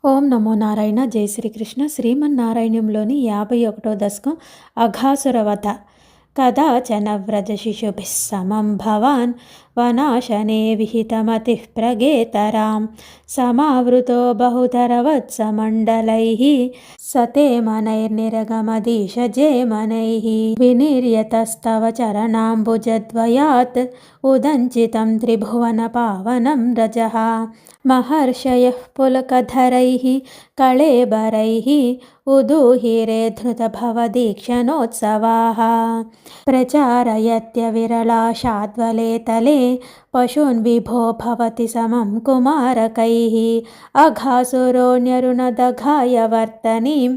ఓం నమో నారాయణ. జై శ్రీకృష్ణ. శ్రీమన్నారాయణంలోని 51వ దశకం అఘాసురవధ. కదాచన వ్రజశిశుభిः సమం భవాన్ వనాశనే విహితమతిః ప్రగేతరాం సమావృతో బహుధరవత్సమండలైః సతేమనైర్నిరగమదీశజేమనైః వినిర్యతస్తవ చరణాంబుజద్వయాత్ ఉదంచితం త్రిభువన పావనం రజః महर्षयः पुलकधरैः कळेबरैः उदूहिरे धृतभवदीक्षणोत्सवाः प्रचारयत्यविरलाशाद्वले तले पशून् विभो भवति समं कुमारकैः अघासुरोऽन्यरुणदघाय वर्तनीं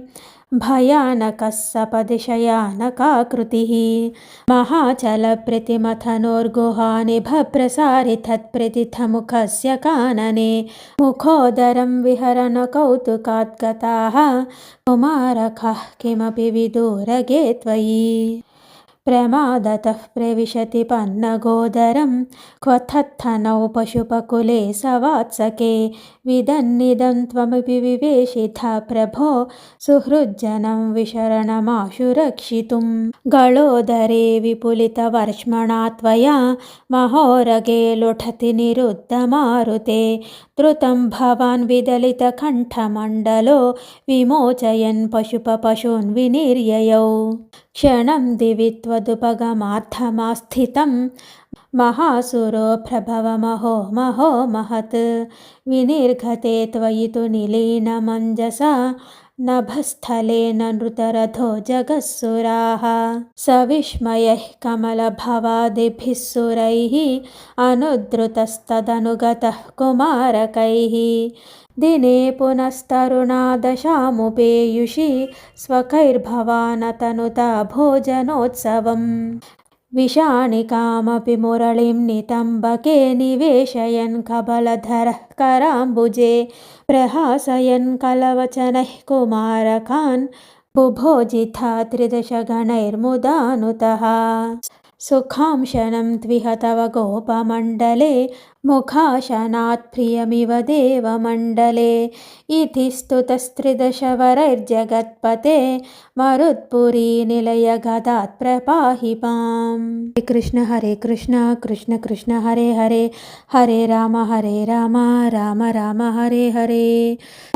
भयानकः सपदि शयानकाकृतिः महाचलप्रतिमथनोर्गुहानिभप्रसारितत्प्रतिथमुखस्य कानने मुखोदरं विहरन् कौतुकात् गताः कुमारकाः किमपि विदूरगे त्वयि प्रमादतः प्रविशति पन्नगोदरं क्वथत्थनौ पशुपकुले सवात्सके विदन्निदं त्वमपि विवेशिथा प्रभो सुहृज्जनं विशरणमाशु रक्षितुं गळोदरे विपुलितवर्ष्मणा त्वया महोरगे लुठति निरुद्धमारुते द्रुतं भवान् विदलितकण्ठमण्डलो विमोचयन् पशून् विनिर्ययौ क्षणं दिवि त्वदुपगमार्थमास्थितं महासुरो प्रभवमहो महो महत् विनिर्घते त्वयि तु निलीनमञ्जसा नभस्थलेन नृतरथो जगत्सुराः सविस्मयैः कमलभवादिभिः सुरैः अनुद्रुतस्तदनुगतः कुमारकैः दिने पुनस्तरुणादशामुपेयुषि स्वकैर्भवानतनुता भोजनोत्सवम् विषाणिकामपि मुरळीं नितम्बके निवेशयन् कबलधरः कराम्बुजे प्रहासयन् कलवचनैः कुमारकान् बुभोजिथा 13 गणैर्मुदानुतः सुखांशनं त्विह तव गोपमण्डले मुखाशनात् प्रियमिव देवमण्डले इति स्तुतस्त्रिदश वरैर्जगत्पते मरुत्पुरी निलयगदात् प्रपाहि माम्। हरे कृष्ण कृष्ण कृष्ण हरे हरे हरे राम राम राम हरे हरे।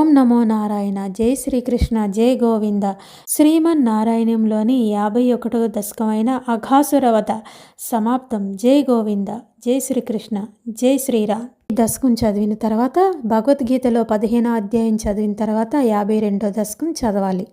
ఓం నమో నారాయణ. జై శ్రీకృష్ణ. జై గోవింద. శ్రీమన్నారాయణంలోని 51వ దశకమైన అఘాసురవధ సమాప్తం. జై గోవింద. జై శ్రీకృష్ణ. జై శ్రీరామ్. ఈ దశకం చదివిన తర్వాత భగవద్గీతలో 15వ అధ్యాయం చదివిన తర్వాత 52వ దశకం చదవాలి.